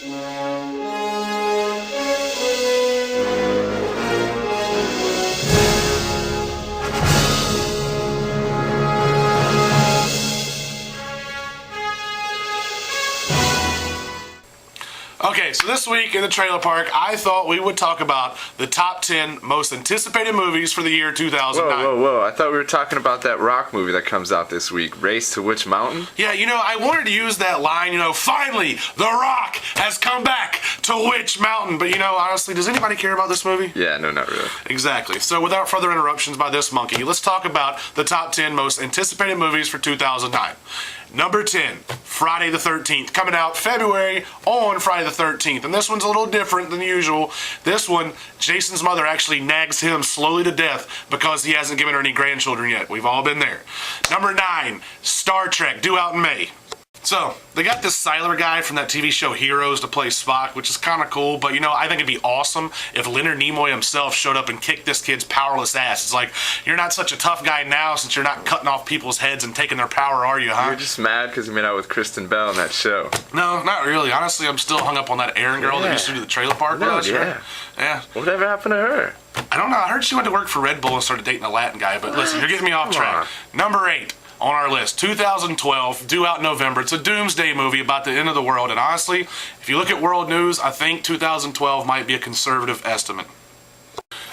Okay, so this week in the trailer park, I thought we would talk about the top 10 most anticipated movies for the year 2009. Whoa. I thought we were talking about that rock movie that comes out this week, Race to Witch Mountain? Yeah, I wanted to use that line, finally, The Rock has come back to Witch Mountain. But, honestly, does anybody care about this movie? Yeah, no, not really. Exactly. So without further interruptions by this monkey, let's talk about the top 10 most anticipated movies for 2009. Number 10, Friday the 13th, coming out February on Friday the 13th. And this one's a little different than usual. This one, Jason's mother actually nags him slowly to death because he hasn't given her any grandchildren yet. We've all been there. Number 9, Star Trek, due out in May. So, they got this Siler guy from that TV show Heroes to play Spock, which is kind of cool, but I think it'd be awesome if Leonard Nimoy himself showed up and kicked this kid's powerless ass. It's like, you're not such a tough guy now since you're not cutting off people's heads and taking their power, are you, huh? You're just mad because you made out with Kristen Bell in that show. No, not really. Honestly, I'm still hung up on that Aaron girl that used to do the trailer park. No, yeah. Whatever happened to her? I don't know. I heard she went to work for Red Bull and started dating a Latin guy, but listen, you're getting me off track. Number 8. On our list, 2012, due out in November. It's a doomsday movie about the end of the world, and honestly, if you look at world news, I think 2012 might be a conservative estimate.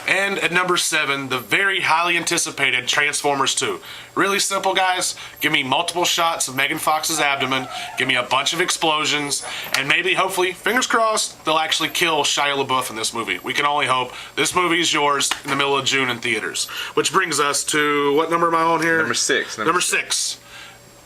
And at number 7, the very highly anticipated Transformers 2. Really simple, guys. Give me multiple shots of Megan Fox's abdomen, give me a bunch of explosions, and maybe, hopefully, fingers crossed, they'll actually kill Shia LaBeouf in this movie. We can only hope. This movie is yours in the middle of June in theaters. Which brings us to, what number am I on here? Number 6. Number 6.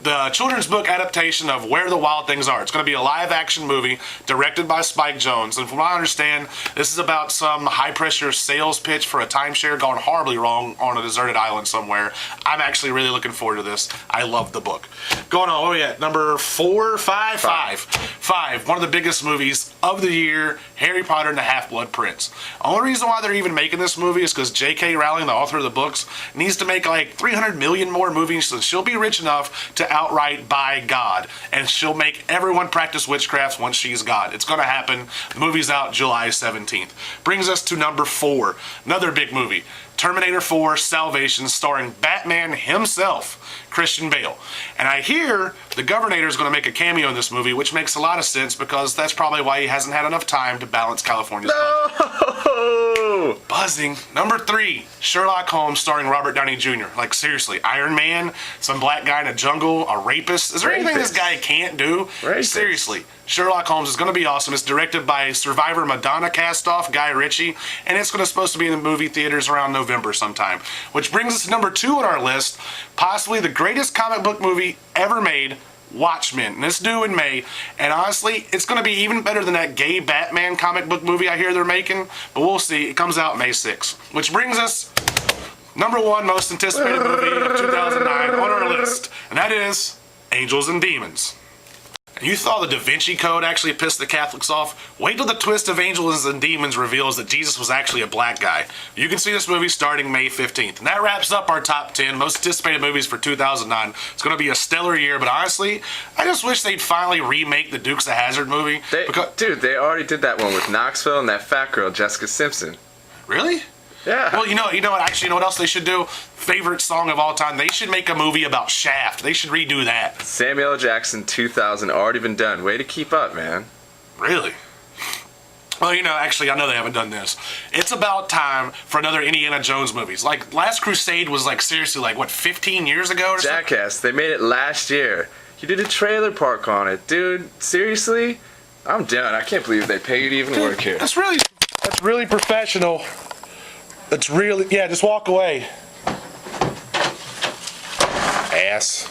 The children's book adaptation of Where the Wild Things Are. It's going to be a live-action movie directed by Spike Jonze. And from what I understand, this is about some high-pressure sales pitch for a timeshare gone horribly wrong on a deserted island somewhere. I'm actually really looking forward to this. I love the book. Going on, number 4, 5? 5. One of the biggest movies of the year, Harry Potter and the Half-Blood Prince. The only reason why they're even making this movie is because J.K. Rowling, the author of the books, needs to make like 300 million more movies so she'll be rich enough to outright buy God, and she'll make everyone practice witchcraft once she's God. It's going to happen. The movie's out July 17th. Brings us to number 4, another big movie, Terminator 4 Salvation, starring Batman himself, Christian Bale. And I hear the Governator is going to make a cameo in this movie, which makes a lot of sense because that's probably why he hasn't had enough time to balance California's budget. Buzzing. Number 3, Sherlock Holmes starring Robert Downey Jr. Like, seriously, Iron Man, some black guy in a jungle, a rapist. Is there anything this guy can't do? Seriously. Sherlock Holmes is going to be awesome. It's directed by Survivor Madonna cast-off Guy Ritchie, and it's supposed to be in the movie theaters around November sometime. Which brings us to number 2 on our list, possibly the greatest comic book movie ever made, Watchmen. And it's due in May, and honestly, it's going to be even better than that gay Batman comic book movie I hear they're making, but we'll see. It comes out May 6th. Which brings us number 1 most anticipated movie of 2009 on our list, and that is Angels and Demons. You thought the Da Vinci Code actually pissed the Catholics off? Wait till the twist of Angels and Demons reveals that Jesus was actually a black guy. You can see this movie starting May 15th. And that wraps up our top 10 most anticipated movies for 2009. It's going to be a stellar year, but honestly, I just wish they'd finally remake the Dukes of Hazzard movie. Dude, they already did that one with Knoxville and that fat girl, Jessica Simpson. Really? Yeah. Well, you know what? Actually, you know what else they should do? Favorite song of all time. They should make a movie about Shaft. They should redo that. Samuel L. Jackson 2000 already been done. Way to keep up, man. Really? Well, actually, I know they haven't done this. It's about time for another Indiana Jones movies. Like, Last Crusade was, seriously, 15 years ago or something? Jackass, they made it last year. You did a trailer park on it. Dude, seriously? I'm done. I can't believe they paid you to even work here. That's really professional. That's really, just walk away. Ass.